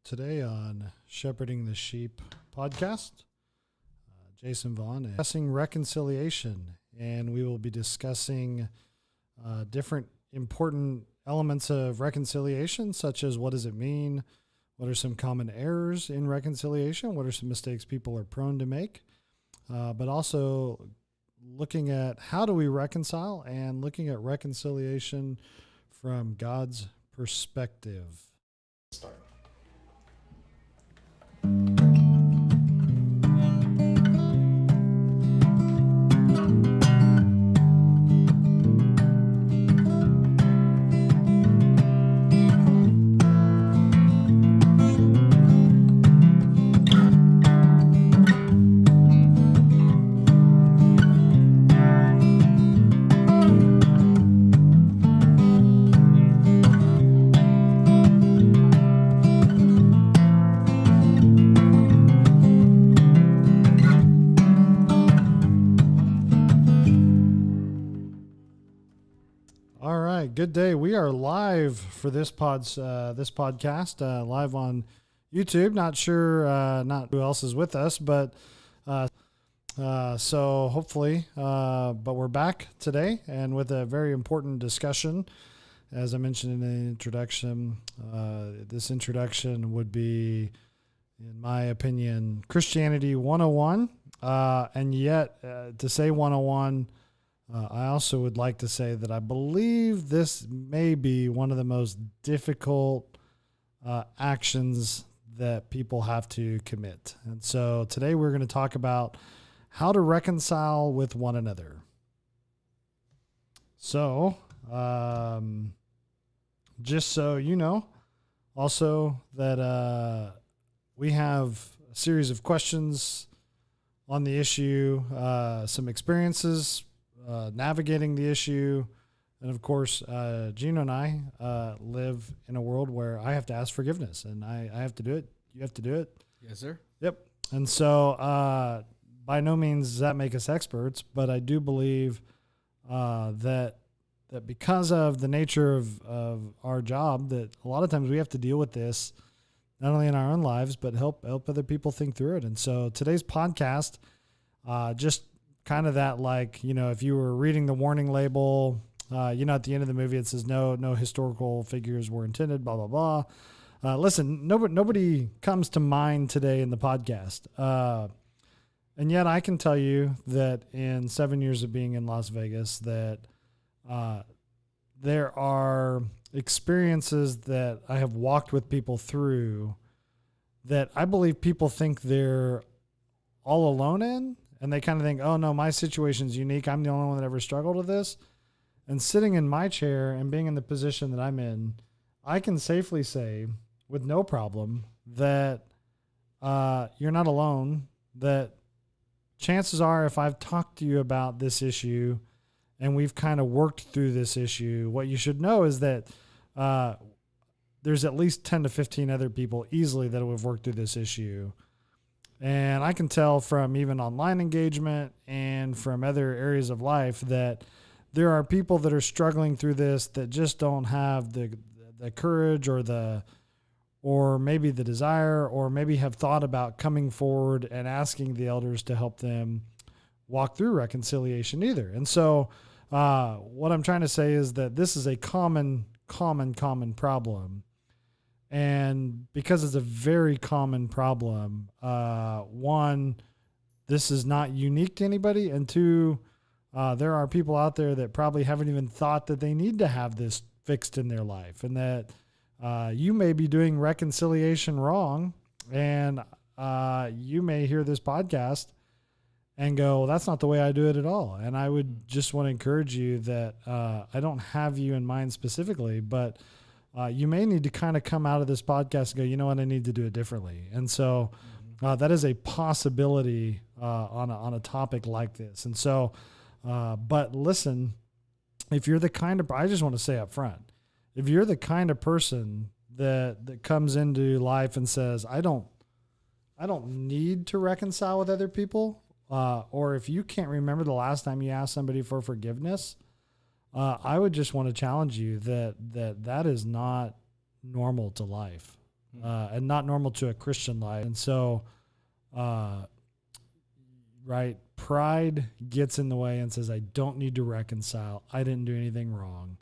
Today on Shepherding the Sheep podcast, Jason Vaughn is discussing reconciliation, and we will be discussing different important elements of reconciliation, such as what does it mean, what are some common errors in reconciliation, what are some mistakes people are prone to make, but also looking at how do we reconcile and looking at reconciliation from God's perspective. Start. Good day. We are live for this podcast, live on YouTube. Not sure, not who else is with us, but so hopefully, but we're back today and with a very important discussion. As I mentioned in the introduction, this introduction would be, in my opinion, Christianity 101. And yet, to say 101, I also would like to say that I believe this may be one of the most difficult actions that people have to commit. And so today we're going to talk about how to reconcile with one another. So, just so you know, also that we have a series of questions on the issue, some experiences navigating the issue. And of course, Gino and I live in a world where I have to ask forgiveness, and I have to do it. You have to do it. Yes, sir. Yep. And so by no means does that make us experts, but I do believe that because of the nature of our job, that a lot of times we have to deal with this, not only in our own lives, but help other people think through it. And so today's podcast, just kind of that, like, you know, if you were reading the warning label, at the end of the movie, it says no historical figures were intended, blah, blah, blah. Listen, nobody comes to mind today in the podcast. And yet I can tell you that in 7 years of being in Las Vegas, that there are experiences that I have walked with people through that I believe people think they're all alone in. And they kind of think, oh, no, my situation's unique. I'm the only one that ever struggled with this. And sitting in my chair and being in the position that I'm in, I can safely say with no problem that you're not alone, that chances are if I've talked to you about this issue and we've kind of worked through this issue, what you should know is that there's at least 10 to 15 other people easily that have worked through this issue. And I can tell from even online engagement and from other areas of life that there are people that are struggling through this that just don't have the courage or maybe the desire, or maybe have thought about coming forward and asking the elders to help them walk through reconciliation either. And so what I'm trying to say is that this is a common problem. And because it's a very common problem, one, this is not unique to anybody. And two, there are people out there that probably haven't even thought that they need to have this fixed in their life, and that you may be doing reconciliation wrong. And you may hear this podcast and go, well, that's not the way I do it at all. And I would just want to encourage you that I don't have you in mind specifically, but you may need to kind of come out of this podcast and go, you know what, I need to do it differently. And so that is a possibility on a topic like this. And so, but listen, if you're the kind of, I just want to say up front, if you're the kind of person that comes into life and says, I don't need to reconcile with other people, or if you can't remember the last time you asked somebody for forgiveness, I would just want to challenge you that is not normal to life. and not normal to a Christian life. And so, right, pride gets in the way and says, I don't need to reconcile. I didn't do anything wrong.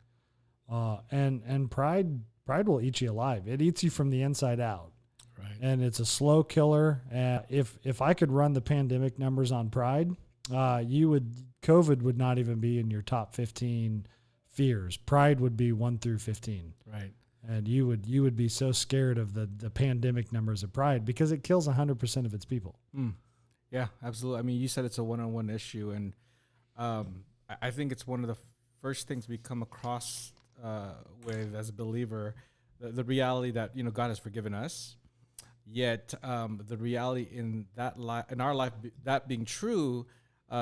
And pride will eat you alive. It eats you from the inside out. Right. And it's a slow killer. If I could run the pandemic numbers on pride, COVID would not even be in your top 15 fears. Pride would be 1 through 15. Right. And you would be so scared of the pandemic numbers of pride because it kills 100% of its people. Yeah, absolutely. I mean, you said it's a one-on-one issue, and I think it's one of the first things we come across with as a believer, the reality that, God has forgiven us. Yet the reality in our life, that being true,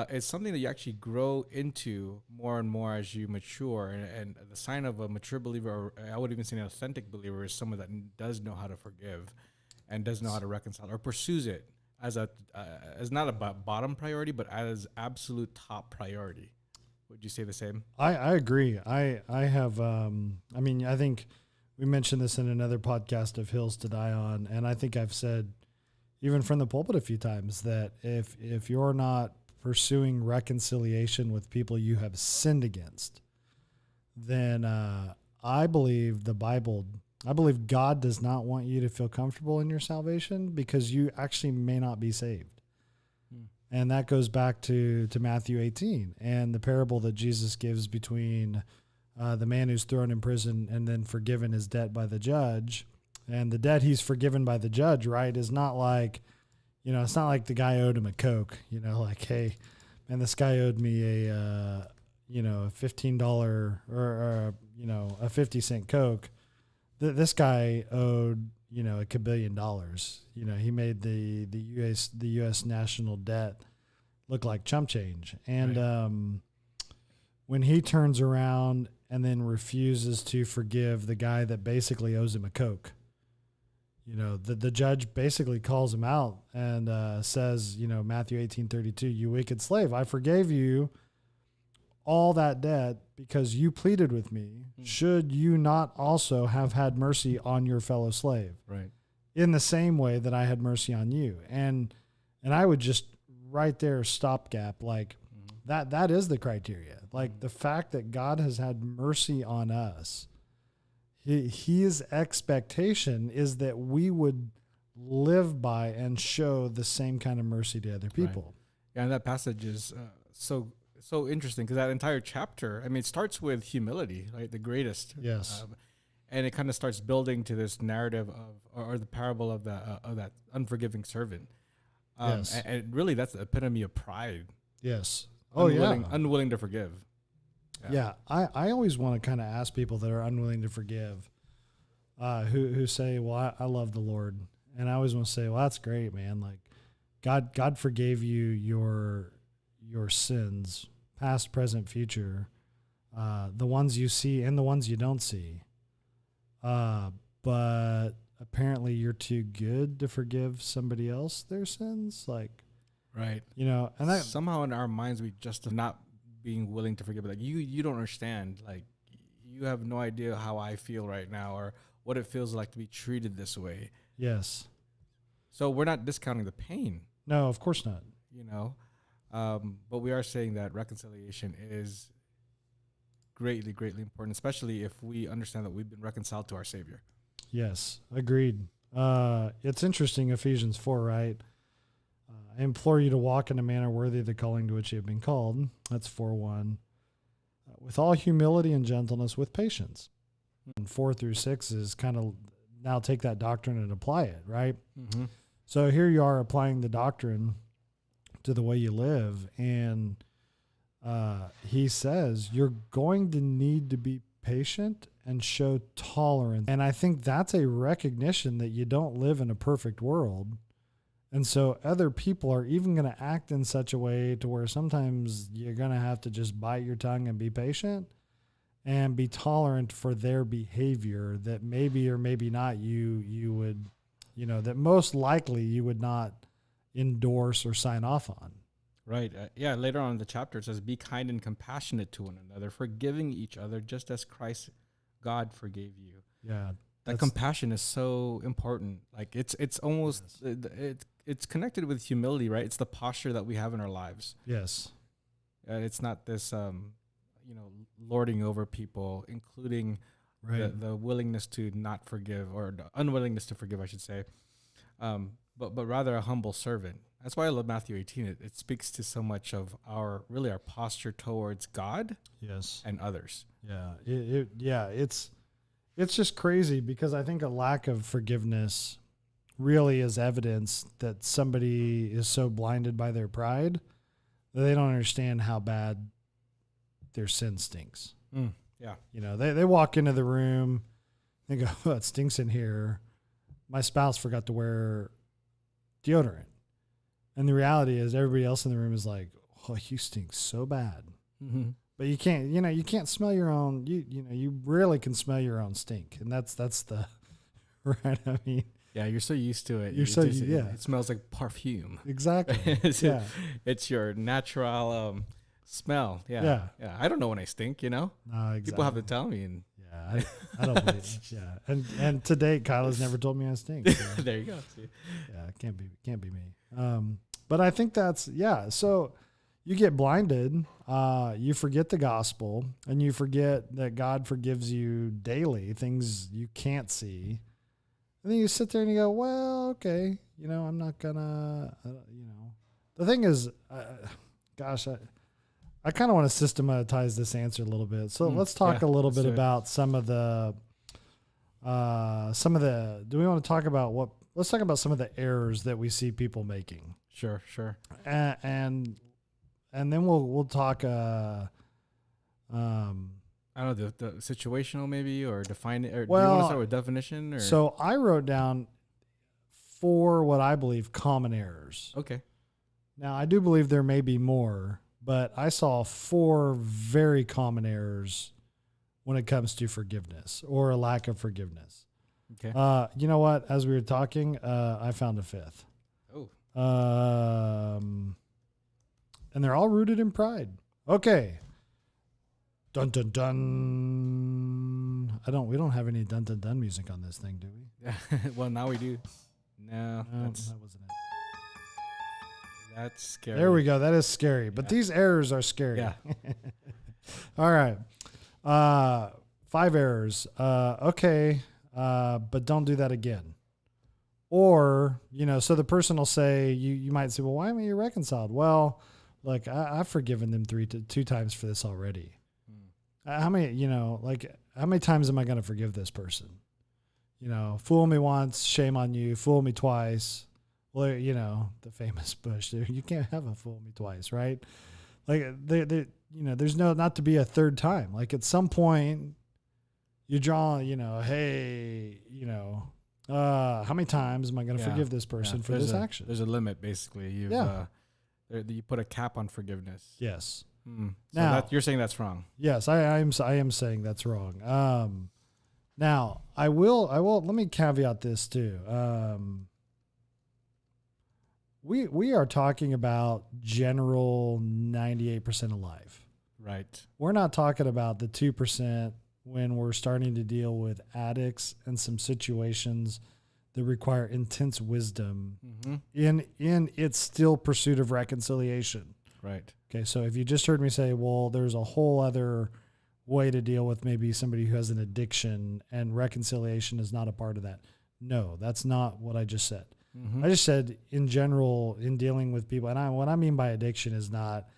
is something that you actually grow into more and more as you mature. And the sign of a mature believer, or I would even say an authentic believer, is someone that does know how to forgive and does know how to reconcile, or pursues it as not a bottom priority, but as absolute top priority. Would you say the same? I agree. I have, I think we mentioned this in another podcast of Hills to Die On. And I think I've said, even from the pulpit a few times, that if you're not pursuing reconciliation with people you have sinned against, then I believe God does not want you to feel comfortable in your salvation because you actually may not be saved. And that goes back to Matthew 18 and the parable that Jesus gives between the man who's thrown in prison and then forgiven his debt by the judge. And the debt he's forgiven by the judge, right, is not like, it's not like the guy owed him a Coke, like, hey, man, this guy owed me a $15 or a 50-cent Coke. This guy owed, $1 kabillion. He made the U.S. national debt look like chump change. And right. When he turns around and then refuses to forgive the guy that basically owes him a Coke, the judge basically calls him out and says, Matthew 18:32, you wicked slave, I forgave you all that debt because you pleaded with me. Should you not also have had mercy on your fellow slave? Right. In the same way that I had mercy on you. And I would just right there stopgap, like that is the criteria. Like the fact that God has had mercy on us, his expectation is that we would live by and show the same kind of mercy to other people. Right. Yeah, and that passage is so interesting because that entire chapter, it starts with humility, right? The greatest. Yes. And it kind of starts building to this narrative or the parable of that unforgiving servant. Yes. And really that's the epitome of pride. Yes. Unwilling to forgive. Yeah. I always want to kind of ask people that are unwilling to forgive, who say, well, I love the Lord. And I always want to say, well, that's great, man. Like God forgave you your sins, past, present, future, the ones you see and the ones you don't see. But apparently you're too good to forgive somebody else their sins. Like, right. And that somehow in our minds, we just not being willing to forgive. Like you don't understand. Like you have no idea how I feel right now or what it feels like to be treated this way. Yes. So we're not discounting the pain. No, of course not. But we are saying that reconciliation is greatly, greatly important, especially if we understand that we've been reconciled to our Savior. Yes, agreed. It's interesting, Ephesians 4, right? I implore you to walk in a manner worthy of the calling to which you have been called. That's 4:1. With all humility and gentleness, with patience. And 4-6 is kind of now take that doctrine and apply it, right? Mm-hmm. So here you are applying the doctrine to the way you live. And he says you're going to need to be patient and show tolerance. And I think that's a recognition that you don't live in a perfect world. And so other people are even going to act in such a way to where sometimes you're going to have to just bite your tongue and be patient and be tolerant for their behavior that maybe or maybe not you would, that most likely you would not endorse or sign off on. Right. Later on in the chapter, it says, be kind and compassionate to one another, forgiving each other just as Christ, God, forgave you. Yeah. That compassion is so important. Like it's almost it's connected with humility, right? It's the posture that we have in our lives. Yes. It's not this lording over people, including the willingness to not forgive, or the unwillingness to forgive, I should say. But rather a humble servant. That's why I love Matthew 18. It speaks to so much of our posture towards God, yes, and others. Yeah. It's just crazy, because I think a lack of forgiveness really is evidence that somebody is so blinded by their pride that they don't understand how bad their sin stinks. Yeah. They walk into the room, they go, oh, it stinks in here. My spouse forgot to wear deodorant. And the reality is everybody else in the room is like, oh, you stink so bad. Mm-hmm. But you can't smell your own, you rarely can smell your own stink. And that's the, right. I mean, yeah, you're so used to it. It smells like perfume. Exactly. It's your natural smell. Yeah. I don't know when I stink, No, exactly. People have to tell me. And I don't believe it. Yeah. And to date, Kyle has never told me I stink. So. There you go. See? Yeah, it can't be me. But I think that's, so you get blinded, you forget the gospel, and you forget that God forgives you daily, things you can't see. And then you sit there and you go, well, okay, I'm not gonna, the thing is, gosh, I kind of want to systematize this answer a little bit. So let's talk a little bit about some of the, do we want to talk about let's talk about some of the errors that we see people making. Sure. And then we'll talk, I don't know, the situational maybe, or define it, or do you want to start with definition? Or? So I wrote down 4 what I believe common errors. Okay. Now I do believe there may be more, but I saw 4 very common errors when it comes to forgiveness or a lack of forgiveness. Okay. You know what? As we were talking, I found a 5th. Oh. And they're all rooted in pride. Okay. Dun dun dun. We don't have any dun dun dun music on this thing, do we? Well, now we do. No, that wasn't it. That's scary. There we go. That is scary. But these errors are scary. Yeah. All right. 5 errors. Okay. But don't do that again. Or, so the person will say, you might say, well, why am I reconciled? Well, look, I've forgiven them 2 times for this already. How many times am I going to forgive this person? Fool me once, shame on you. Fool me twice. Well, the famous Bush, you can't have a fool me twice, right? Like there's not to be a third time. Like at some point you draw, hey, how many times am I going to forgive this person for this action? There's a limit, basically. You put a cap on forgiveness. Yes. So now you're saying that's wrong. Yes, I am saying that's wrong. Now I will, let me caveat this too. We are talking about general 98% of life. Right. We're not talking about the 2% when we're starting to deal with addicts and some situations that require intense wisdom in its still pursuit of reconciliation. Right. Okay. So if you just heard me say, well, there's a whole other way to deal with maybe somebody who has an addiction and reconciliation is not a part of that. No, that's not what I just said. I just said in general, in dealing with people, and what I mean by addiction is not,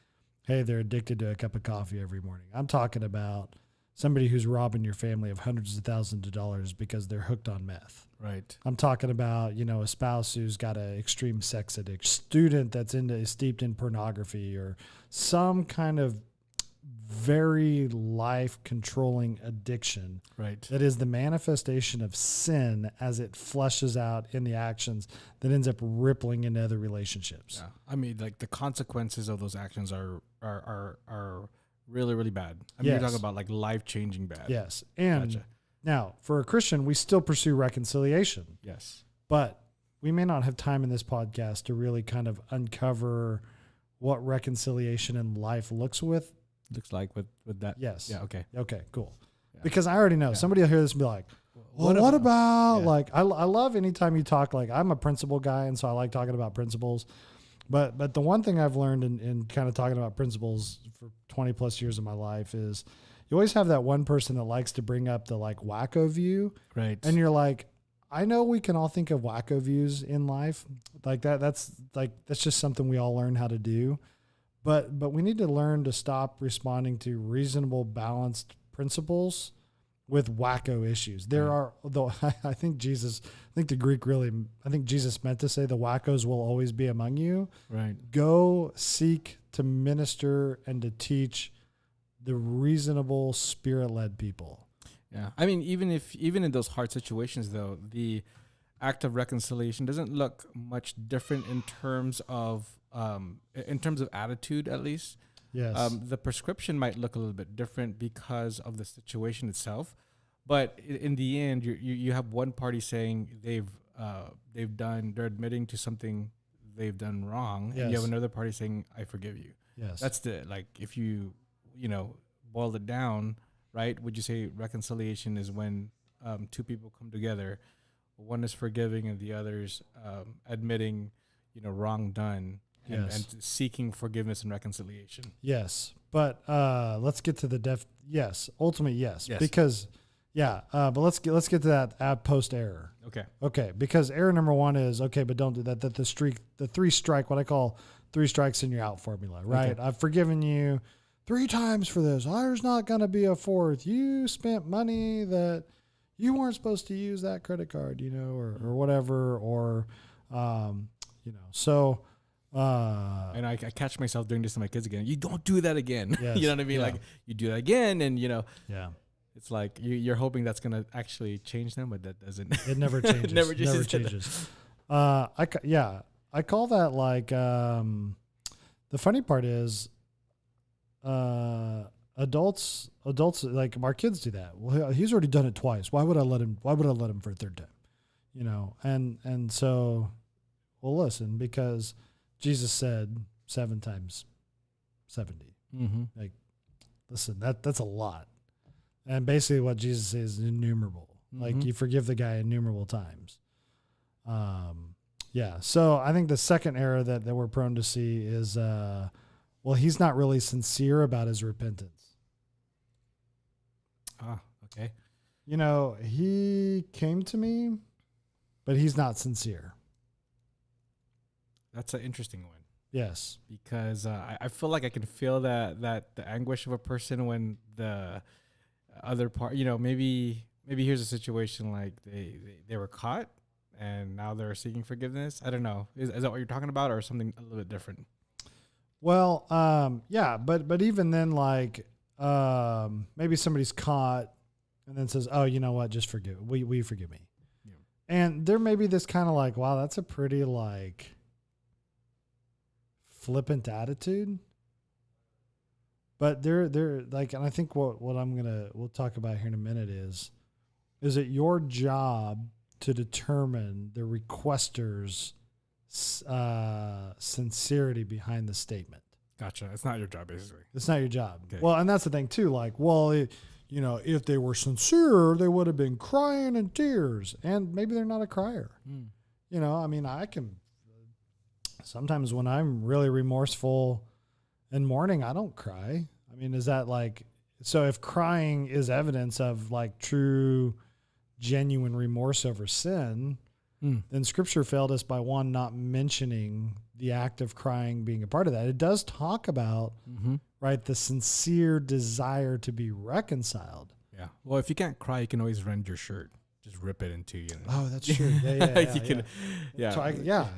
hey, they're addicted to a cup of coffee every morning. I'm talking about somebody who's robbing your family of hundreds of thousands of dollars because they're hooked on meth. Right. I'm talking about, a spouse who's got an extreme sex addiction, student that's steeped in pornography, or some kind of very life controlling addiction. Right. That is the manifestation of sin as it flushes out in the actions that ends up rippling into other relationships. Yeah. I mean, like the consequences of those actions are really, really bad. I mean, you're talking about like life-changing bad. Yes. And now for a Christian, we still pursue reconciliation. Yes. But we may not have time in this podcast to really kind of uncover what reconciliation in life looks like with that. Yes. Yeah. Okay. Okay, cool. Yeah. Because I already know somebody will hear this and be like, well, what about like, I love anytime you talk, like I'm a principle guy. And so I like talking about principles, but the one thing I've learned in kind of talking about principles for 20 plus years of my life is you always have that one person that likes to bring up the like wacko view. Right. And you're like, I know we can all think of wacko views in life like that. That's just something we all learn how to do. But we need to learn to stop responding to reasonable, balanced principles with wacko issues. There are, though, I think Jesus meant to say the wackos will always be among you. Right. Go seek to minister and to teach the reasonable, spirit-led people. Yeah. I mean, even in those hard situations, though, the act of reconciliation doesn't look much different in terms of attitude, at least. Yes. The prescription might look a little bit different because of the situation itself, but in the end, you have one party saying they're admitting to something they've done wrong, Yes. and you have another party saying, "I forgive you." Yes. That's if you boil it down, right? Would you say reconciliation is when two people come together, one is forgiving and the other's admitting, wrong done. And seeking forgiveness and reconciliation. Yes. But let's get to yes. Ultimate yes. Yes. Because but let's get to that post error. Okay. Because error number one is but don't do that. That the 3 strike, what I call 3 strikes and you're out formula, right? Okay. I've forgiven you 3 times for this. There's not going to be a 4th. You spent money that you weren't supposed to use that credit card, or whatever, or so. And I catch myself doing this to my kids again. You don't do that again. Yes, You know what I mean? yeah. Like you do that again, and Yeah. it's like you're hoping that's gonna actually change them, but that doesn't. It never changes. It never changes. I call that like the funny part is adults like our kids do that. Well, he's already done it twice. Why would I let him for a 3rd time? And so, well, listen, because Jesus said 7 times 70. Mm-hmm. Like, listen, that's a lot. And basically what Jesus says is innumerable. Mm-hmm. Like you forgive the guy innumerable times. So I think the second error that we're prone to see is, he's not really sincere about his repentance. Okay. He came to me, but he's not sincere. That's an interesting one. Yes. Because I feel like I can feel that the anguish of a person when the other part, maybe here's a situation like they were caught and now they're seeking forgiveness. I don't know. Is that what you're talking about, or something a little bit different? Well, but even then, like, maybe somebody's caught and then says, "Oh, you know what? Just forgive. Will you forgive me?" Yeah. And there may be this kind of like, "Wow, that's a pretty like flippant attitude." But they're like, and I think what we'll talk about here in a minute is it your job to determine the requester's sincerity behind the statement. Gotcha. It's not your job, basically. It's not your job. Okay. Well, and that's the thing too. Like, if they were sincere, they would have been crying in tears, and maybe they're not a crier. I can sometimes when I'm really remorseful and mourning, I don't cry. I mean, is that like, so if crying is evidence of like true, genuine remorse over sin, then Scripture failed us by not mentioning the act of crying being a part of that. It does talk about, right, the sincere desire to be reconciled. Yeah. Well, if you can't cry, you can always rend your shirt. Just rip it into you. Oh, that's true. Yeah. So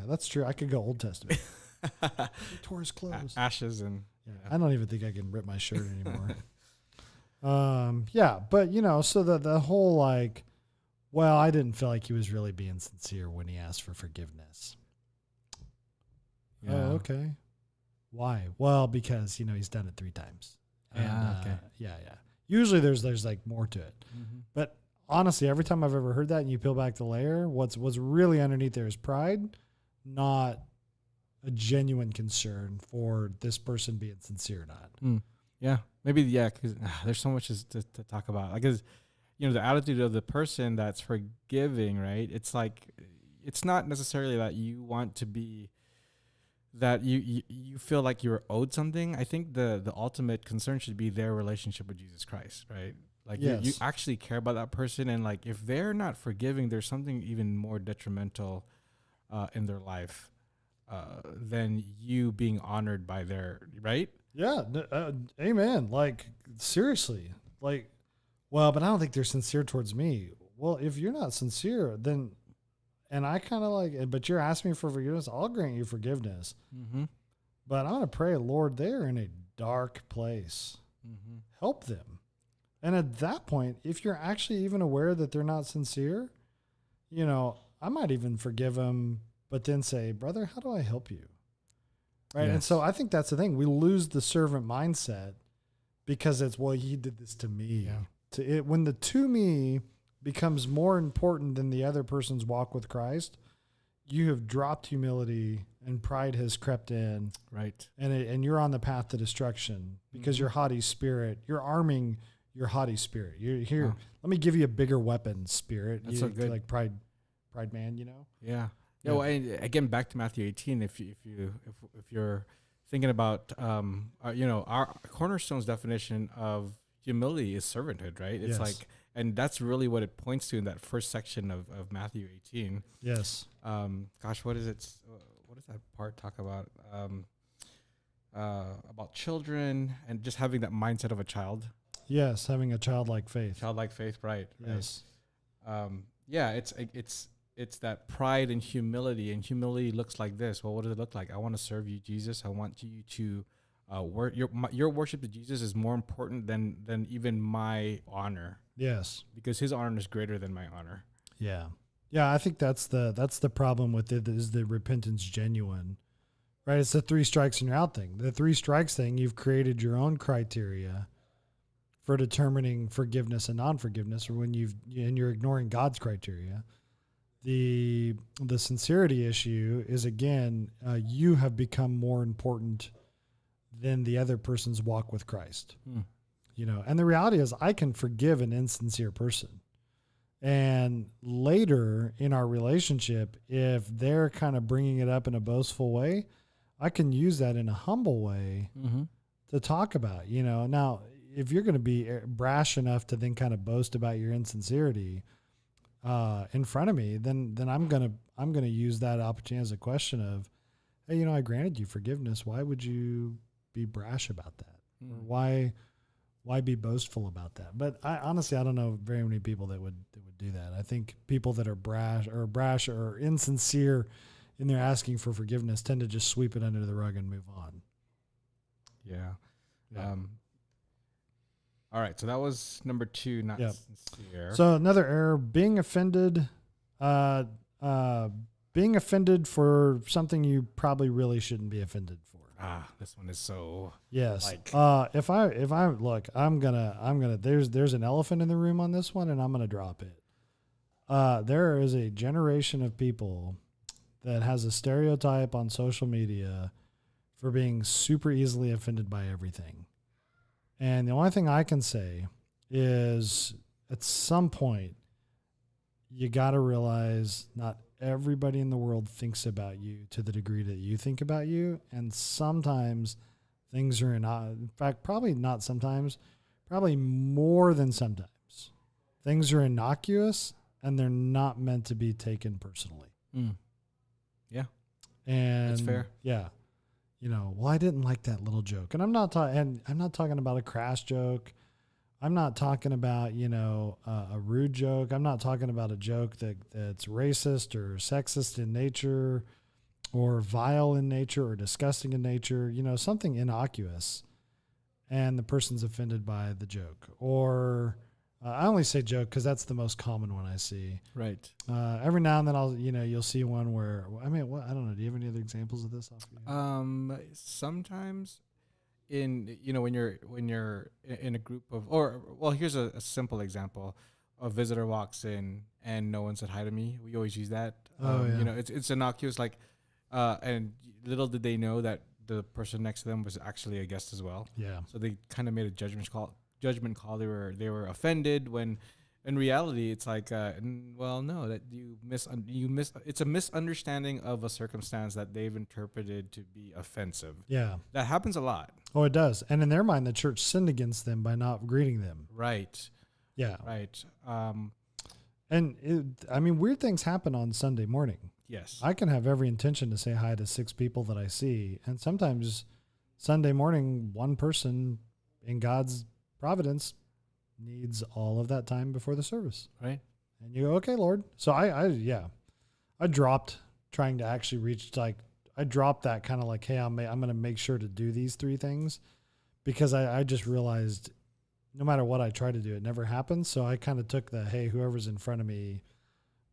that's true. I could go Old Testament. He tore his clothes. Ashes and... Yeah. I don't even think I can rip my shirt anymore. But so the whole like, well, I didn't feel like he was really being sincere when he asked for forgiveness. Yeah. Oh, okay. Why? Well, because he's done it 3 times. And okay. Usually there's like more to it. Mm-hmm. But honestly, every time I've ever heard that and you peel back the layer, what's really underneath there is pride, not a genuine concern for this person being sincere or not. Yeah, maybe. Yeah, because there's so much to talk about. Because the attitude of the person that's forgiving, right? It's like, it's not necessarily that you want to be, that you feel like you're owed something. I think the ultimate concern should be their relationship with Jesus Christ, right? Like you Yes. actually care about that person, and like if they're not forgiving, there's something even more detrimental in their life than you being honored by their, right? Yeah. Amen. Like, seriously. Like, well, but I don't think they're sincere towards me. Well, if you're not sincere, then, and I kind of like, but you're asking me for forgiveness, I'll grant you forgiveness. Mm-hmm. But I'm going to pray, Lord, they're in a dark place. Mm-hmm. Help them. And at that point, if you're actually even aware that they're not sincere, I might even forgive them, but then say, brother, how do I help you? Right. Yes. And so I think that's the thing. We lose the servant mindset because it's, well, he did this to me. Yeah. When the to me becomes more important than the other person's walk with Christ, you have dropped humility and pride has crept in. Right. And you're on the path to destruction because your haughty spirit, you're arming your haughty spirit. You're here. Let me give you a bigger weapon, spirit. That's so good. Like pride man, Yeah. Yeah. Well, and again, back to Matthew 18. If you're thinking about, our Cornerstone's definition of humility is servanthood, right? It's like, and that's really what it points to in that first section of Matthew 18. Yes. Gosh, what is it? What does that part talk about? About children and just having that mindset of a child. Yes, having a childlike faith. Childlike faith, right? Yes. Yeah, it's that pride and humility looks like this. Well, what does it look like? I want to serve you, Jesus. I want you to your worship to Jesus is more important than even my honor. Yes, because his honor is greater than my honor. Yeah. I think that's the problem with it, is the repentance genuine, right? It's the 3 strikes and you're out thing. The 3 strikes thing, you've created your own criteria for determining forgiveness and non-forgiveness, or when you're ignoring God's criteria. The sincerity issue is, again, you have become more important than the other person's walk with Christ. And the reality is, I can forgive an insincere person. And later in our relationship, if they're kind of bringing it up in a boastful way, I can use that in a humble way to talk about, Now, if you're going to be brash enough to then kind of boast about your insincerity in front of me, then I'm going to use that opportunity as a question of, hey, I granted you forgiveness. Why would you be brash about that? Or why be boastful about that? But I don't know very many people that would do that. I think people that are brash or insincere in their asking for forgiveness tend to just sweep it under the rug and move on. Yeah. All right. So that was number 2, not sincere. So another error, being offended for something you probably really shouldn't be offended for. This one is so. Yes. Like, if I look, I'm gonna. There's an elephant in the room on this one, and I'm gonna drop it. There is a generation of people that has a stereotype on social media for being super easily offended by everything, and the only thing I can say is, at some point, you got to realize not everybody in the world thinks about you to the degree that you think about you. And sometimes things are in fact, probably not sometimes, probably more than sometimes, things are innocuous and they're not meant to be taken personally. Yeah. And that's fair. Yeah. Well, I didn't like that little joke, and I'm not talking about a crass joke. I'm not talking about, a rude joke. I'm not talking about a joke that's racist or sexist in nature or vile in nature or disgusting in nature, something innocuous, and the person's offended by the joke. Or I only say joke because that's the most common one I see. Right. Every now and then you'll see one where, I don't know. Do you have any other examples of this? Sometimes when you're in a group of, here's a simple example. A visitor walks in and no one said hi to me. We always use that. It's innocuous, like, and little did they know that the person next to them was actually a guest as well. Yeah. So they kind of made a judgment call. They were offended when In reality, it's like, well, no, that you miss. It's a misunderstanding of a circumstance that they've interpreted to be offensive. Yeah. That happens a lot. Oh, it does. And in their mind, the church sinned against them by not greeting them. Right. Yeah. Right. Weird things happen on Sunday morning. Yes. I can have every intention to say hi to 6 people that I see. And sometimes Sunday morning, one person in God's providence needs all of that time before the service. Right. And you go, okay, Lord. So I dropped trying to actually reach, like, I dropped that kind of like, hey, I'm going to make sure to do these 3 things, because I just realized no matter what I try to do, it never happens. So I kind of took the, hey, whoever's in front of me.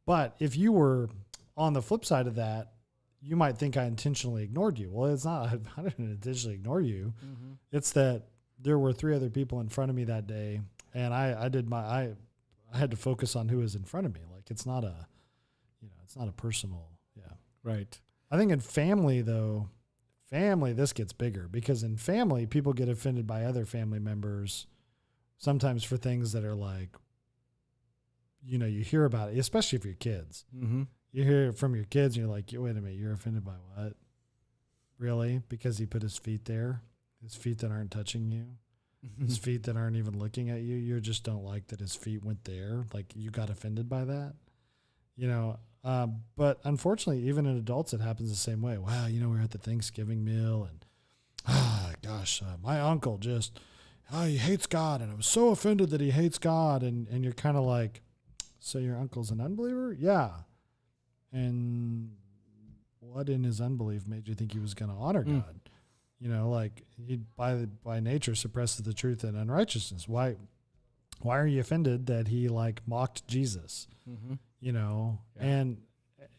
But if you were on the flip side of that, you might think I intentionally ignored you. Well, it's not. I didn't intentionally ignore you. Mm-hmm. It's that there were 3 other people in front of me that day, and I had to focus on who was in front of me. Like, it's not a personal. Yeah. Right. I think in family, though, this gets bigger, because in family, people get offended by other family members, sometimes for things that are like, you hear about it, especially if you're kids. Mm-hmm. You hear it from your kids and you're like, wait a minute, you're offended by what? Really? Because he put his feet there? His feet that aren't touching you? His feet that aren't even looking at you? You just don't like that his feet went there? Like, you got offended by that? But unfortunately, even in adults, it happens the same way. Wow, we were at the Thanksgiving meal, and my uncle just, he hates God, and I was so offended that he hates God, and you're kind of like, so your uncle's an unbeliever? Yeah. And what in his unbelief made you think he was going to honor God? He by nature suppresses the truth and unrighteousness. Why are you offended that he mocked Jesus? Mm-hmm. And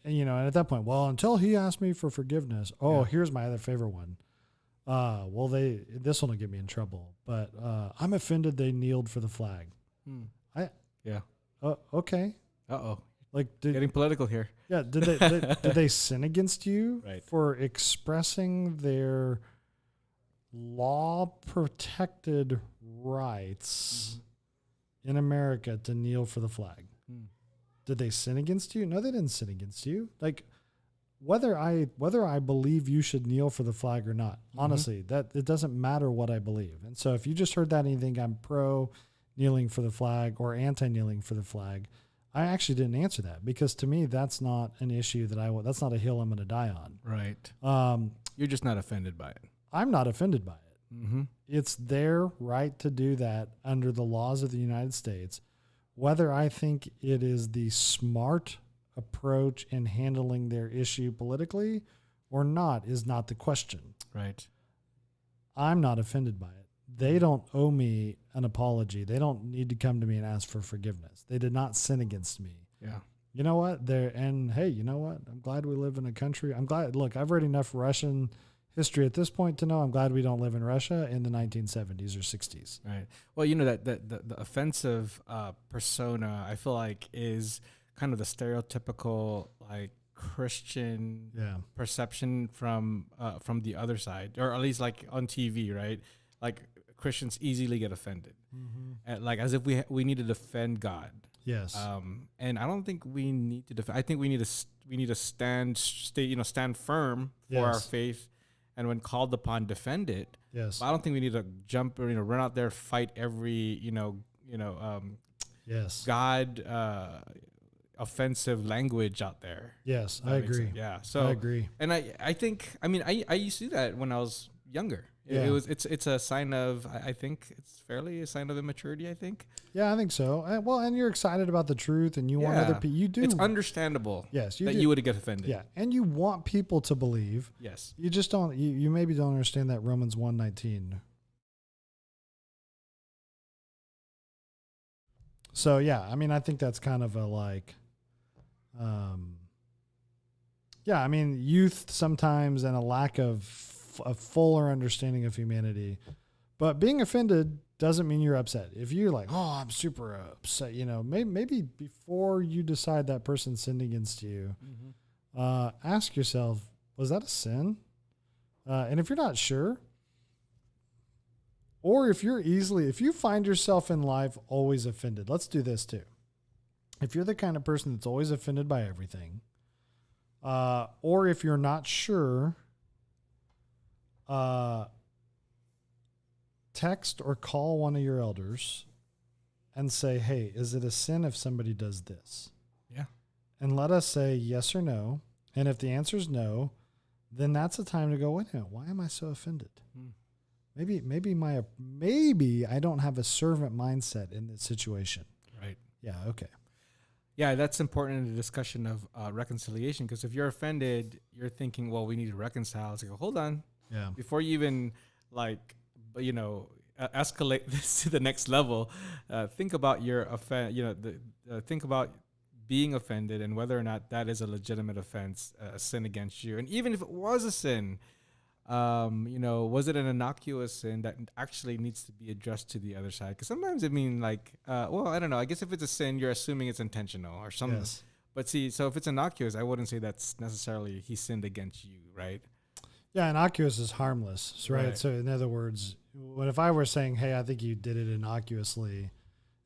at that point, well, until he asked me for forgiveness. Oh, here's my other favorite one. This one will get me in trouble, but I'm offended they kneeled for the flag. Okay. Uh-oh. Getting political here. Yeah. Did they sin against you for expressing their law protected rights in America to kneel for the flag? Did they sin against you? No, they didn't sin against you. Whether I believe you should kneel for the flag or not, honestly, that it doesn't matter what I believe. And so if you just heard that and you think I'm pro kneeling for the flag or anti kneeling for the flag, I actually didn't answer that, because to me, that's not an issue that's not a hill I'm going to die on. Right. You're just not offended by it. I'm not offended by it. Mm-hmm. It's their right to do that under the laws of the United States. Whether I think it is the smart approach in handling their issue politically or not is not the question. Right. I'm not offended by it. They don't owe me an apology. They don't need to come to me and ask for forgiveness. They did not sin against me. Yeah. You know what? Hey, you know what? I'm glad we live in a country. Look, I've read enough Russian history at this point to know I'm glad we don't live in Russia in the 1970s or 60s. Right. Well, that the offensive persona, I feel like, is kind of the stereotypical Christian perception from the other side, or at least on TV, right? Christians easily get offended, as if we need to defend God. Yes. And I don't think we need to defend. I think we need to stand firm for our faith, and when called upon, defend it. Yes. But I don't think we need to jump or run out there, fight every God offensive language out there. Yes, I agree. Yeah. So I agree. And I think I used to do that when I was younger. Yeah. It's a sign of, I think it's fairly a sign of immaturity, I think. Yeah, I think so. And you're excited about the truth, and you want other people. You do. It's understandable. Yes, you would get offended. Yeah, and you want people to believe. Yes. You just don't. You maybe don't understand that Romans 1:19. So yeah, I think that's kind of a youth sometimes, and a lack of a fuller understanding of humanity. But being offended doesn't mean you're upset. If you're like, oh, I'm super upset, maybe before you decide that person sinned against you, ask yourself, was that a sin? And if you're not sure, or if you find yourself in life always offended, let's do this too. if you're the kind of person that's always offended by everything, or if you're not sure, text or call one of your elders and say, hey, is it a sin if somebody does this? Yeah. And let us say yes or no. And if the answer is no, then that's the time to go, wait a minute, why am I so offended? Maybe I don't have a servant mindset in this situation. Right. Yeah. Okay. Yeah, that's important in the discussion of reconciliation, because if you're offended, you're thinking, well, we need to reconcile. It's like, hold on. Yeah. Before you even escalate this to the next level, think about your think about being offended and whether or not that is a legitimate offense, a sin against you. And even if it was a sin, was it an innocuous sin that actually needs to be addressed to the other side? Because sometimes I don't know. I guess if it's a sin, you're assuming it's intentional or something. Yes. But see, so if it's innocuous, I wouldn't say that's necessarily he sinned against you, right? Yeah, innocuous is harmless, right? So in other words, if I were saying, hey, I think you did it innocuously,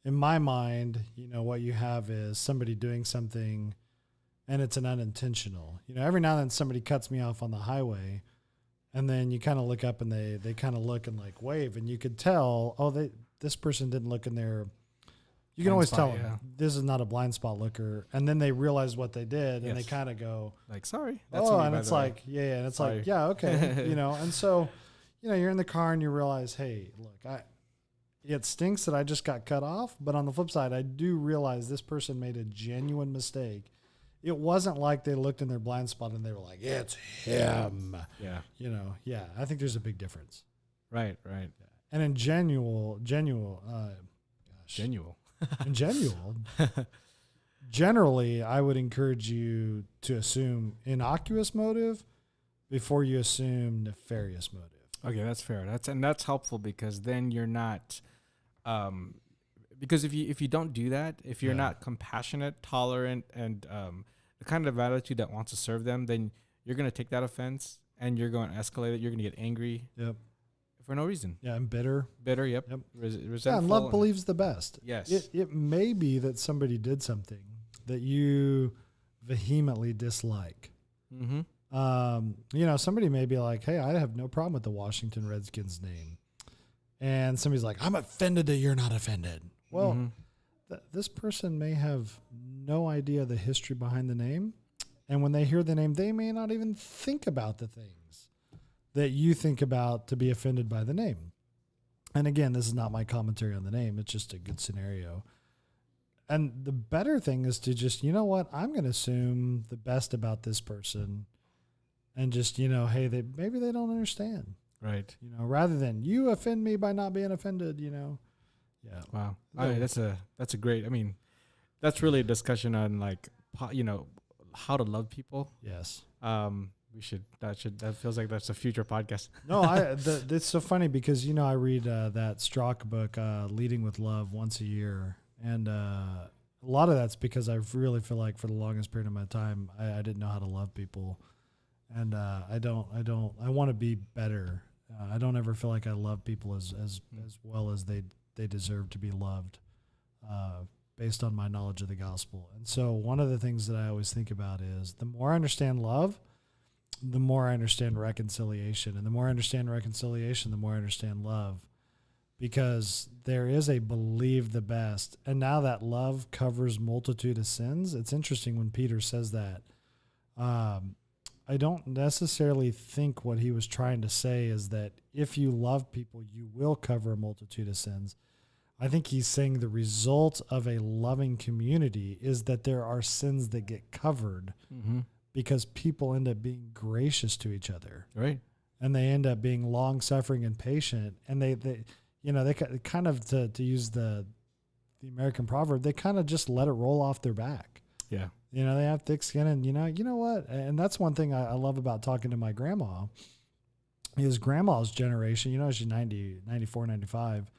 in my mind, what you have is somebody doing something and it's an unintentional. Every now and then somebody cuts me off on the highway and then you kind of look up and they kind of look and like wave and you could tell, this person didn't look in there. You can always tell this is not a blind spot looker. And then they realize what they did and they kind of go like, sorry. That's and it's like, and it's sorry. Like, yeah, okay. And so, you're in the car and you realize, hey, look, it stinks that I just got cut off. But on the flip side, I do realize this person made a genuine mistake. It wasn't like they looked in their blind spot and they were like, it's him. Yeah. I think there's a big difference. Right. And in genuine, generally, I would encourage you to assume innocuous motive before you assume nefarious motive. Okay, that's fair. That's helpful because then you're not, because if you don't do that, if you're not compassionate, tolerant, and the kind of attitude that wants to serve them, then you're going to take that offense and you're going to escalate it. You're going to get angry. Yep. For no reason. Yeah, and bitter. Yep. Yeah, and love believes the best. Yes. It may be that somebody did something that you vehemently dislike. Mm-hmm. Somebody may be like, hey, I have no problem with the Washington Redskins name. And somebody's like, I'm offended that you're not offended. Well, this person may have no idea the history behind the name. And when they hear the name, they may not even think about the things that you think about to be offended by the name. And again, this is not my commentary on the name. It's just a good scenario. And the better thing is to just, I'm going to assume the best about this person and just, hey, maybe they don't understand. Right. Rather than you offend me by not being offended, Yeah. Wow. That's a great, that's really a discussion on how to love people. Yes. That feels like that's a future podcast. No, it's so funny because, I read that Strzok book, Leading with Love, once a year. And a lot of that's because I really feel like for the longest period of my time, I didn't know how to love people. And I want to be better. I don't ever feel like I love people as well as they deserve to be loved based on my knowledge of the gospel. And so one of the things that I always think about is the more I understand love, the more I understand reconciliation. And the more I understand reconciliation, the more I understand love. Because there is a believe the best. And now that love covers multitude of sins, it's interesting when Peter says that. I don't necessarily think what he was trying to say is that if you love people, you will cover a multitude of sins. I think he's saying the result of a loving community is that there are sins that get covered because people end up being gracious to each other. Right. And they end up being long-suffering and patient. And they kind of, to use the American proverb, they kind of just let it roll off their back. Yeah. They have thick skin and, you know what? And that's one thing I love about talking to my grandma is grandma's generation, she's 90, 94, 95.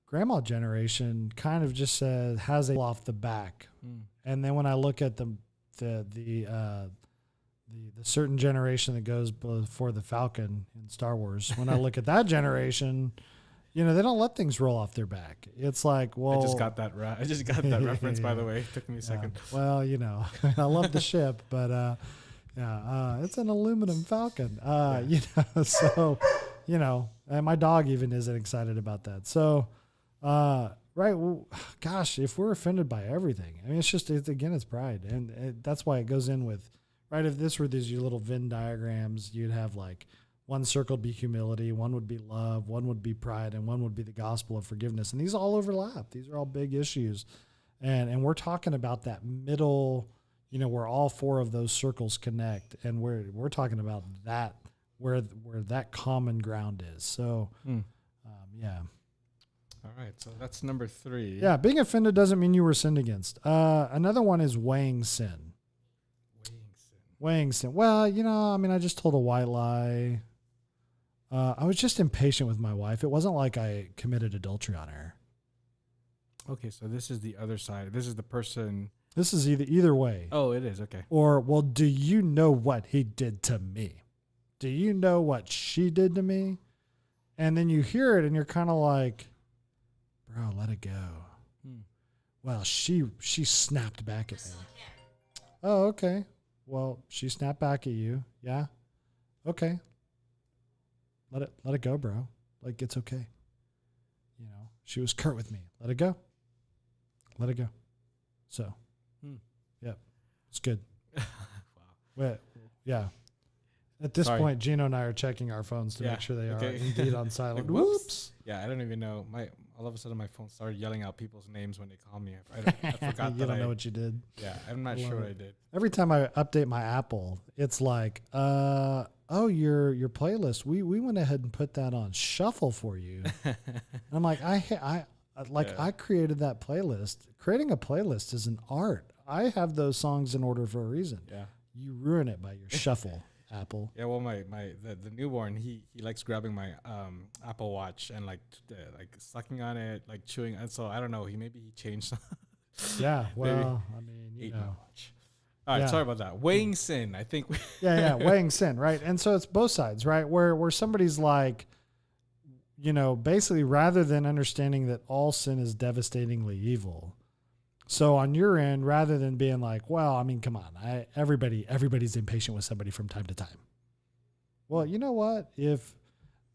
Grandma generation kind of just has a off the back. And then when I look at the certain generation that goes before the Falcon in Star Wars, when I look at that generation, they don't let things roll off their back. It's like, well, I just got that reference, by the way. It took me a second. Well, I love the ship, but it's an aluminum Falcon. So, and my dog even isn't excited about that. So, right. Well, gosh, if we're offended by everything, I mean, it's pride. And that's why it goes in with, right. If this were your little Venn diagrams, you'd have like one circle would be humility, one would be love, one would be pride, and one would be the gospel of forgiveness. And these all overlap. These are all big issues. And we're talking about that middle, where all four of those circles connect. And we're talking about that, where that common ground is. So, yeah. All right, so that's number 3. Yeah, being offended doesn't mean you were sinned against. Another one is weighing sin. Weighing sin. Well, I just told a white lie. I was just impatient with my wife. It wasn't like I committed adultery on her. Okay, so this is the other side. This is the person. This is either way. Oh, it is. Okay. Or, well, do you know what he did to me? Do you know what she did to me? And then you hear it and you're kind of like, bro, let it go. Well, she snapped back at me. Oh, okay. Well, she snapped back at you. Yeah. Okay. Let it go, bro. Like, it's okay. She was curt with me. Let it go. Let it go. So, yeah, it's good. Wow. Well, yeah. At this point, Gino and I are checking our phones to make sure they are indeed on silent. Like, whoops. Yeah, I don't even know. All of a sudden, my phone started yelling out people's names when they call me. I forgot You don't know what you did. Yeah, I'm not sure what I did. Every time I update my Apple, it's like, oh, your playlist. We went ahead and put that on shuffle for you. And I'm like, I created that playlist. Creating a playlist is an art. I have those songs in order for a reason. Yeah. You ruin it by your shuffle, Apple. Yeah, well, the newborn, he likes grabbing my Apple Watch and like sucking on it, like chewing. And so I don't know. He changed. Yeah. Well, I mean, ate my watch. All right, sorry about that. Weighing sin, I think. Weighing sin, right? And so it's both sides, right? Where somebody's like, basically rather than understanding that all sin is devastatingly evil. So on your end, rather than being like, well, I mean, come on, everybody's impatient with somebody from time to time. Well, you know what?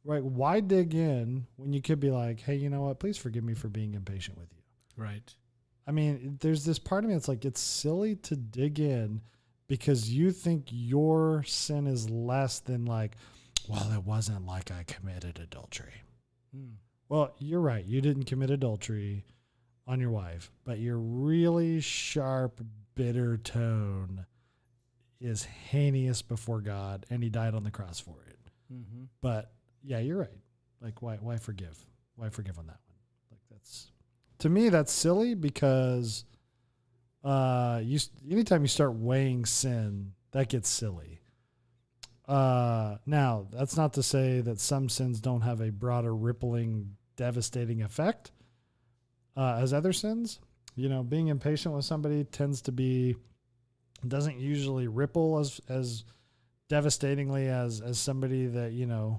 Why dig in when you could be like, hey, you know what? Please forgive me for being impatient with you. Right. I mean, there's this part of me that's like, it's silly to dig in because you think your sin is less than like, well, it wasn't like I committed adultery. Well, you're right. You didn't commit adultery on your wife, but your really sharp, bitter tone is heinous before God, and he died on the cross for it. Mm-hmm. But yeah, you're right. Like, why forgive? Why forgive on that one? Like, to me, that's silly because anytime you start weighing sin, that gets silly. Now, that's not to say that some sins don't have a broader, rippling, devastating effect as other sins. Being impatient with somebody doesn't usually ripple as devastatingly as somebody that,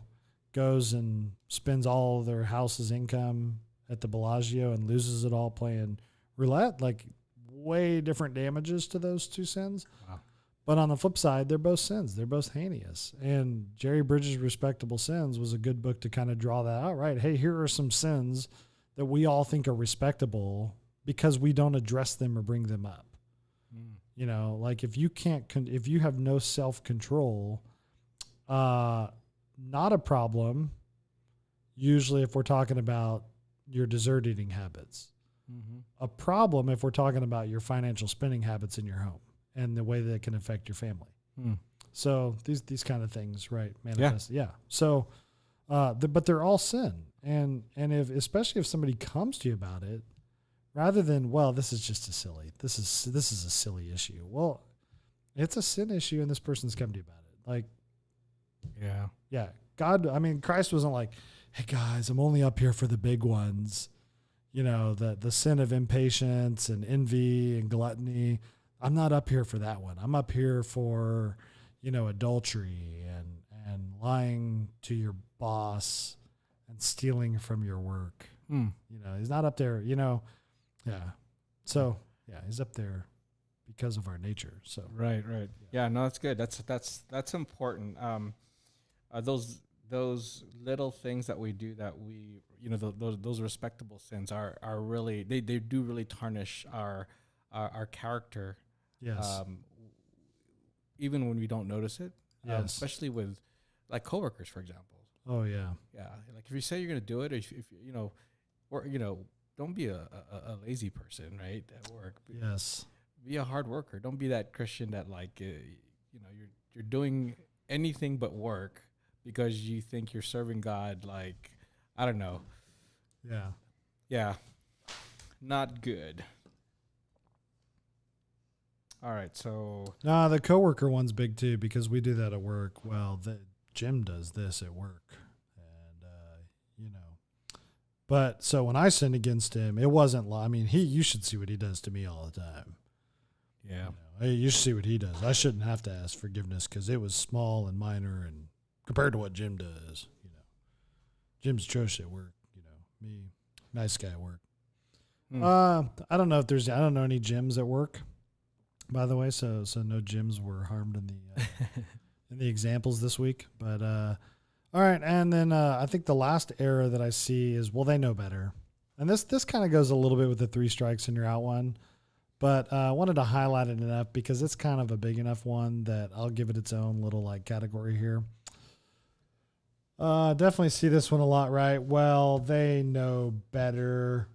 goes and spends all of their house's income at the Bellagio and loses it all playing roulette. Like, way different damages to those two sins. Wow. But on the flip side, they're both sins. They're both heinous. And Jerry Bridges' Respectable Sins was a good book to kind of draw that out, right? Hey, here are some sins that we all think are respectable because we don't address them or bring them up. Like if you have no self-control, not a problem. Usually if we're talking about your dessert eating habits, a problem if we're talking about your financial spending habits in your home and the way that it can affect your family. So these kind of things, right? Manifest. Yeah. So, but they're all sin. And especially if somebody comes to you about it, rather than, well, this is just this is a silly issue. Well, it's a sin issue and this person's come to you about it. Like, yeah. Christ wasn't like, hey guys, I'm only up here for the big ones. The sin of impatience and envy and gluttony. I'm not up here for that one. I'm up here for, adultery and lying to your boss and stealing from your work. Mm. You know, he's not up there, you know. Yeah. So, yeah, he's up there because of our nature. So, Right. Yeah, no, that's good. That's important. Those little things that we do that we, you know, those respectable sins are really, they do really tarnish our character. yes. Even when we don't notice it. Yes. Especially with like coworkers, for example. Oh, yeah. Yeah, like if you say you're gonna do it, if you know, or you know, don't be a lazy person, right? At work, Yes. be a hard worker. Don't be that Christian that like you know, you're doing anything but work because you think you're serving God. Like, I don't know. Yeah, not good. All right, so No, the coworker one's big too because we do that at work. Well, Jim does this at work, and you know. But so when I sinned against him, it wasn't. I mean, you should see what he does to me all the time. yeah, You know, hey, you should see what he does. I shouldn't have to ask forgiveness because it was small and minor, and compared to what Jim does, you know, Jim's atrocious at work. You know, me, nice guy at work. I don't know any Jims at work. By the way, so no Jims were harmed in the in the examples this week. But all right, and then I think the last error that I see is, well, they know better, and this kind of goes a little bit with the 3 strikes and you're out one, but I wanted to highlight it enough because it's kind of a big enough one that I'll give it its own little like category here. Definitely see this one a lot, right? Well, they know better.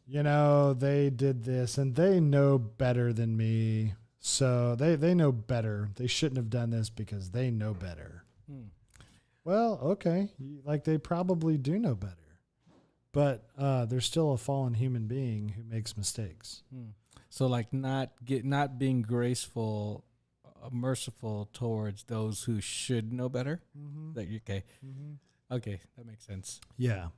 You know, they did this and they know better than me. So they know better. They shouldn't have done this because they know better. Well, okay. Like they probably do know better. But they're still a fallen human being who makes mistakes. So like not being graceful, merciful towards those who should know better. Okay. Okay, that makes sense. Yeah.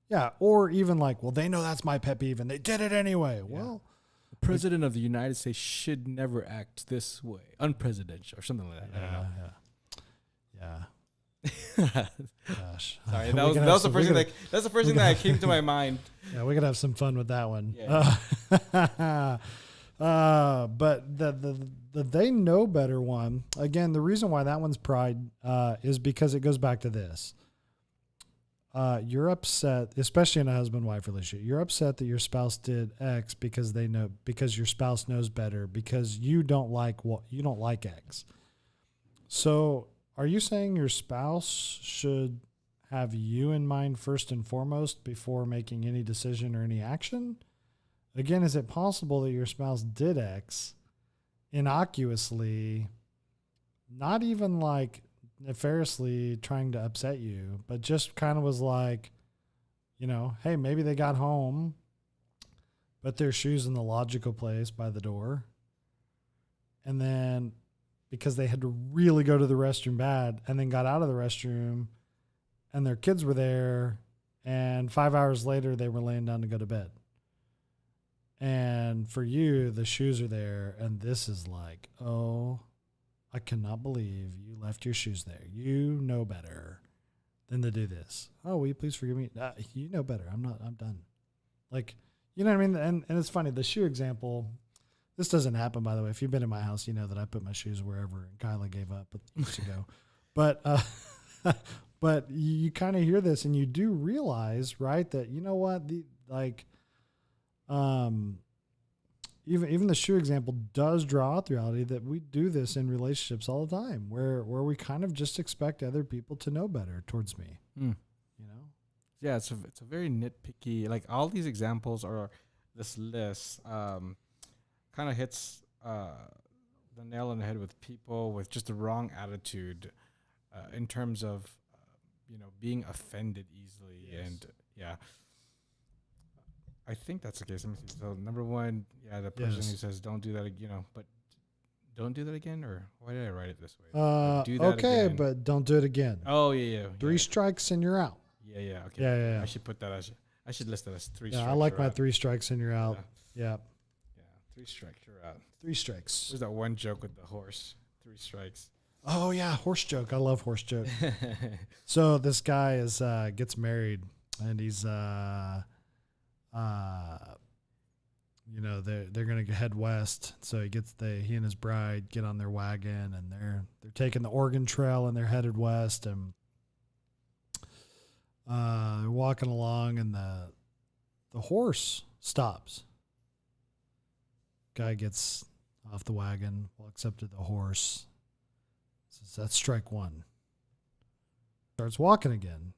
Yeah, or even like, well, they know that's my pet peeve and they did it anyway. Yeah. Well, the president of the United States should never act this way, unpresidential or something like that. Yeah. Gosh. Sorry, that was the first thing that's the first thing that came to my mind. Yeah, we could have some fun with that one. Yeah. But the they know better one, again, the reason why that one's pride is because it goes back to this. You're upset, especially in a husband-wife relationship. You're upset that your spouse did X because your spouse knows better because you don't like X. So, are you saying your spouse should have you in mind first and foremost before making any decision or any action? Again, is it possible that your spouse did X innocuously, not even like nefariously trying to upset you, but just kind of was like, you know, hey, maybe they got home, put their shoes in the logical place by the door, and then because they had to really go to the restroom bad, and then got out of the restroom, and their kids were there, and 5 hours later they were laying down to go to bed. And for you, the shoes are there, and this is like, oh, I cannot believe you left your shoes there. You know better than to do this. Oh, will you please forgive me? You know better. I'm done. Like, you know what I mean? And it's funny, the shoe example, this doesn't happen, by the way. If you've been in my house, you know that I put my shoes wherever, and Kyla gave up years ago. But, but you kind of hear this and you do realize, right, that, you know what, even the shoe example does draw out the reality that we do this in relationships all the time, where we kind of just expect other people to know better towards me. You know? Yeah, it's a very nitpicky. Like all these examples or this list kind of hits the nail on the head with people with just the wrong attitude in terms of being offended easily. Yes. And yeah. I think that's the case. Let me see. So number one, the person who says don't do that, but don't do that again, or why did I write it this way? Do that again. But don't do it again. Oh yeah. 3 strikes and you're out. Yeah. Okay. Yeah. I should put that I should list that as 3 Yeah, strikes. I like my 3 strikes and you're out. Yeah. 3 strikes, you're out. 3 strikes. There's that one joke with the horse. 3 strikes. Oh yeah, horse joke. I love horse joke. So this guy gets married, and he's they're gonna head west. So he and his bride get on their wagon, and they're taking the Oregon Trail, and they're headed west, and they're walking along, and the horse stops. Guy gets off the wagon, walks up to the horse, says, "That's strike one." Starts walking again.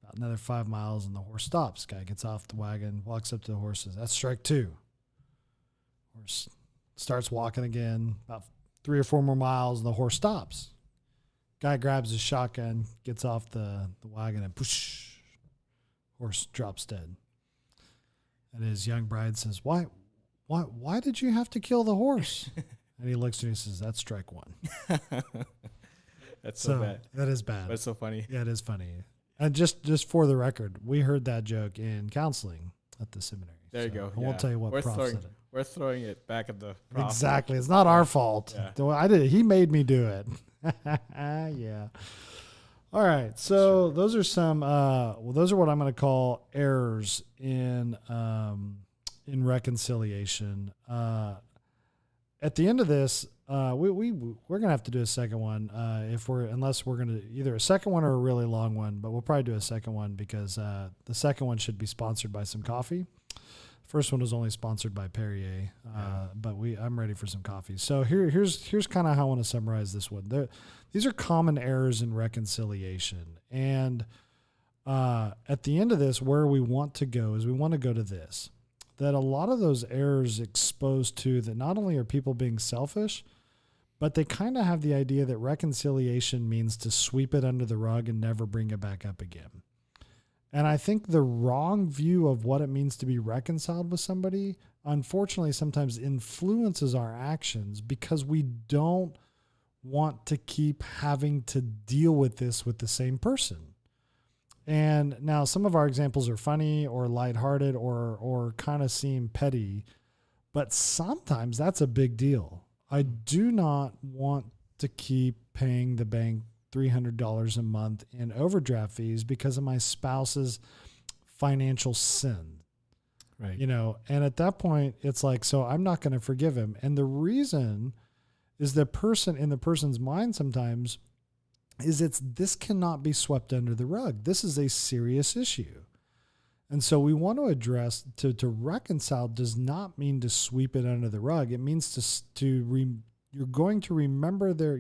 About another 5 miles, and the horse stops. Guy gets off the wagon, walks up to the horse, says, "That's strike two." Horse starts walking again. About 3 or 4 more miles, and the horse stops. Guy grabs his shotgun, gets off the wagon, and push. Horse drops dead. And his young bride says, Why did you have to kill the horse?" And he looks at me and says, "That's strike one." That's so bad. That is bad. But it's so funny. Yeah, it is funny. And just for the record, we heard that joke in counseling at the seminary. There you go. I won't tell you what prof said it. We're throwing it back at the prof. Exactly. It's not our fault. Yeah. He made me do it. Yeah. All right. So those are some, those are what I'm going to call errors in reconciliation. At the end of this, we're going to have to do a second one. Unless we're going to either a second one or a really long one, but we'll probably do a second one because, the second one should be sponsored by some coffee. First one was only sponsored by Perrier, but I'm ready for some coffee. So here's kind of how I want to summarize this one. These are common errors in reconciliation, and at the end of this, where we want to go is we want to go to this: that a lot of those errors exposed to that not only are people being selfish, but they kind of have the idea that reconciliation means to sweep it under the rug and never bring it back up again. And I think the wrong view of what it means to be reconciled with somebody, unfortunately, sometimes influences our actions because we don't want to keep having to deal with this with the same person. And now some of our examples are funny or lighthearted or kind of seem petty, but sometimes that's a big deal. I do not want to keep paying the bank $300 a month in overdraft fees because of my spouse's financial sin. Right. And at that point it's like, so I'm not going to forgive him. And the reason is the person's mind sometimes is this cannot be swept under the rug. This is a serious issue. And so we want to address to reconcile does not mean to sweep it under the rug. It means you're going to remember their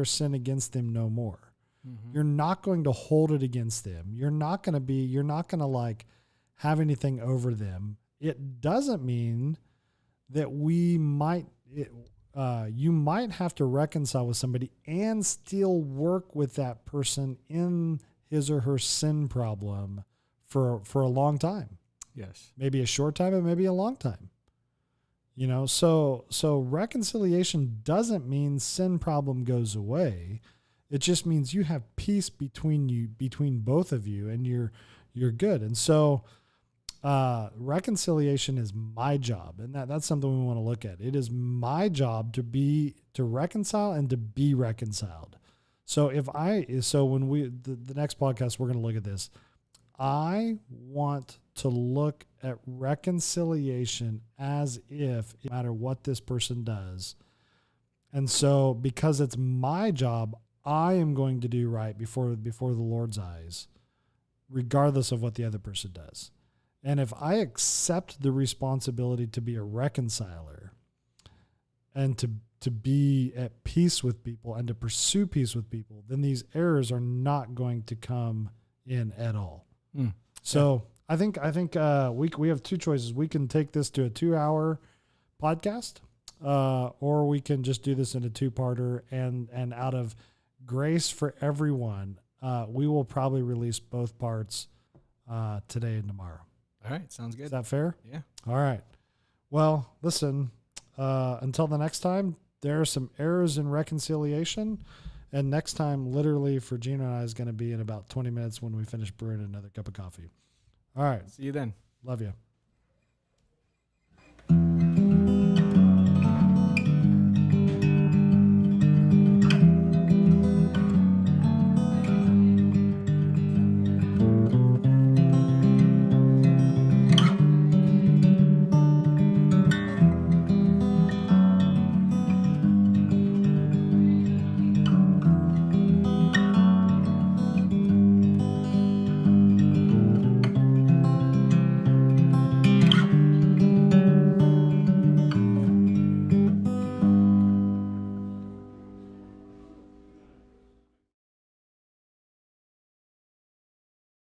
sin against them no more. Mm-hmm. You're not going to hold it against them. You're not going to like have anything over them. It doesn't mean that you might have to reconcile with somebody and still work with that person in his or her sin problem for a long time. Yes. Maybe a short time and maybe a long time. So reconciliation doesn't mean sin problem goes away. It just means you have peace between both of you, and you're good. And so reconciliation is my job, and that's something we want to look at. It is my job to reconcile and to be reconciled. So when the next podcast, we're going to look at this. I want to look at reconciliation as if no matter what this person does. And so because it's my job, I am going to do right before the Lord's eyes, regardless of what the other person does. And if I accept the responsibility to be a reconciler and to be at peace with people and to pursue peace with people, then these errors are not going to come in at all. So I think we have two choices. We can take this to a 2-hour podcast, or we can just do this in a 2-parter. And out of grace for everyone, we will probably release both parts today and tomorrow. All right, sounds good. Is that fair? Yeah. All right. Well, listen. Until the next time, there are some errors in reconciliation. And next time, literally, for Gino and I, is going to be in about 20 minutes when we finish brewing another cup of coffee. All right. See you then. Love you.